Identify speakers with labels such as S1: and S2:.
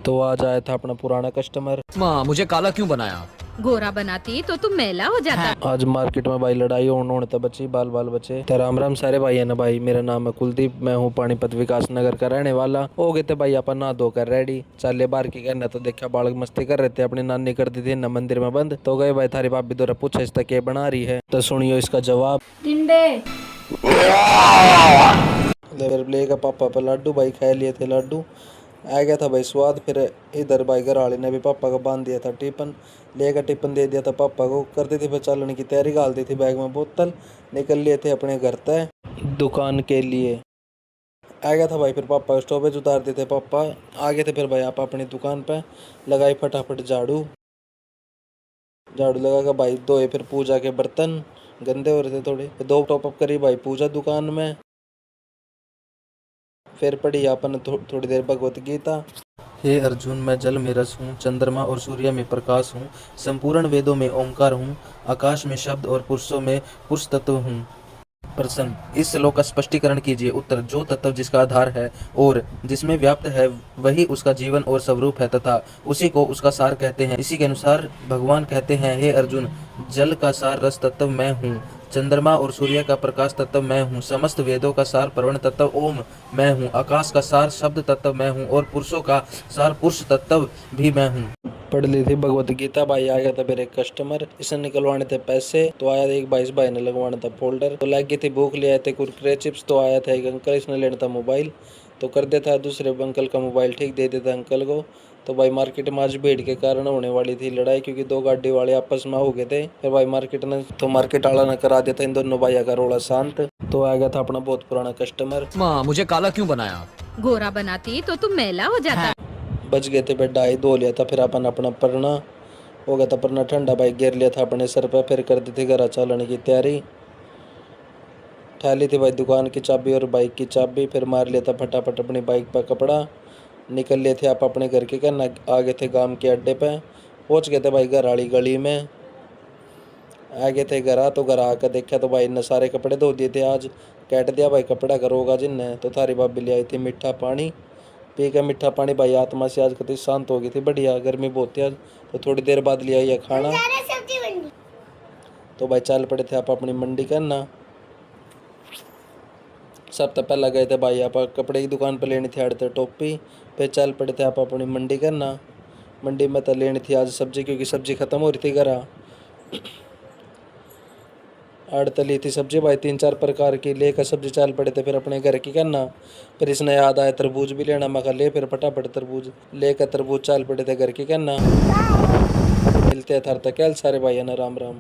S1: तो आज आया था अपना पुराना कस्टमर।
S2: माँ मुझे काला क्यों बनाया?
S3: गोरा बनाती तो तुम मैला हो जाता।
S1: आज मार्केट में भाई लड़ाई होने तक बची, बाल बाल बचे। तो राम राम सारे भाई है ना भाई। मेरा नाम है कुलदीप, मैं हूँ पानीपत विकास नगर का रहने वाला। हो गए थे भाई अपन नहा धोकर रेडी, चले बाहर की करना। तो देखा बालक मस्ती कर रहे थे, अपनी नानी कर दी थी ना मंदिर में बंद। तो गए भाई थारी भाभी द्वारा पूछा इसका क्या बना रही है, तो सुनियो इसका जवाब। लेगा पापा पर लड्डू, भाई खा लिए थे लड्डू, आ गया था भाई स्वाद। फिर इधर भाई घर वाले ने भी पापा को बांध दिया था टिफिन, लेकर टिफिन दे दिया था पापा को। कर दी थी फिर चलने की तैयारी, डाल दी थी बैग में बोतल, निकल लिए थे अपने घर तय दुकान के लिए। आ गया था भाई फिर पापा को स्टॉपेज उतार दिए थे पापा, आ गए थे फिर भाई आप अपनी दुकान पे लगाई फटाफट झाड़ू। झाड़ू लगा कर भाई धोए फिर पूजा के बर्तन, गंदे हो रहे थे थोड़े। दो टॉप अप करी भाई पूजा दुकान में। फिर पढ़ी अपन थोड़ी देर भगवत गीता। हे अर्जुन, मैं जल में रस हूँ, चंद्रमा और सूर्य में प्रकाश हूँ, संपूर्ण वेदों में ओंकार हूँ, आकाश में शब्द और पुरुषों में पुरुष तत्व हूँ। प्रश्न, इस श्लोक का स्पष्टीकरण कीजिए। उत्तर, जो तत्व जिसका आधार है और जिसमें व्याप्त है वही उसका जीवन और स्वरूप है तथा उसी को उसका सार कहते हैं। इसी के अनुसार भगवान कहते हैं, हे अर्जुन, जल का सार रस तत्व मैं हूँ, चंद्रमा और सूर्य का प्रकाश तत्व मैं हूँ, समस्त वेदों का सार परवण तत्व ओम मैं हूँ, आकाश का सार शब्द तत्व मैं हूँ और पुरुषों का सार पुरुष तत्व भी मैं हूँ। पढ़ ली थी भगवत गीता। भाई आ गया था फिर एक कस्टमर, इसने निकलवाने थे पैसे। तो आया था एक भाई, इस भाई ने लगवाना था फोल्डर। तो लग गई थी भूख, ले आए थे कुरकुरे चिप्स। तो आया था एक अंकल, इसने लेना था मोबाइल। तो कर देता है दूसरे अंकल का मोबाइल ठीक, दे देता अंकल को। तो भाई मार्केट में आज भीड़ के कारण होने वाली थी लड़ाई, क्योंकि दो गाड़ी वाले आपस में हो गए थे। फिर भाई मार्केट वाला ने करा दिया था इन दोनों भाइयों का रोड़ा शांत। तो आ गया था अपना बहुत पुराना कस्टमर।
S2: माँ मुझे काला क्यों बनाया?
S3: गोरा बनाती तो तुम मैला हो जाता।
S1: बच गए थे बेटा, ही धो लिया था। फिर अपन अपना परना हो गया था, परना ठंडा भाई गिर लिया था अपने सर पर। फिर कर दी थी घर चलाने की तैयारी, उठा ली थी भाई दुकान की चाबी और बाइक की चाबी। फिर मार लिया था फटाफट अपनी बाइक पर कपड़ा, निकल लिए थे आप अपने घर के करना। आ गए थे गांव के अड्डे पे, पहुंच गए थे भाई घर वाली गली में। आ गए थे घर, तो घर आकर देखा तो भाई ने सारे कपड़े धो दिए थे आज, कैट दिया भाई कपड़ा करोगा जिनने। तो थारी भाभी ले आई थी मीठा पानी, पी के मीठा पानी भाई आत्मा से आज कति शांत हो गई थी। बढ़िया, गर्मी बहुत थी आज। तो थोड़ी देर बाद लिया ये खाना। तो भाई चल पड़े थे आप अपनी मंडी करना। सब तो पहला गए थे भाई आप कपड़े की दुकान पर लेनी थी आड़ते टोपी। फिर चल पड़े थे आप अपनी मंडी करना। मंडी में तो लेनी थी आज सब्जी, क्योंकि सब्जी खत्म हो रही थी घर। आड़त ली थी सब्जी भाई 3-4 प्रकार की, लेकर सब्जी चल पड़े थे फिर अपने घर की करना। फिर इसने याद आया तरबूज भी लेना, मैं ले फिर फटाफट तरबूज लेकर तरबूज चल पड़े थे घर की करना। मिलते हैं थर तक सारे भाई ना, राम राम।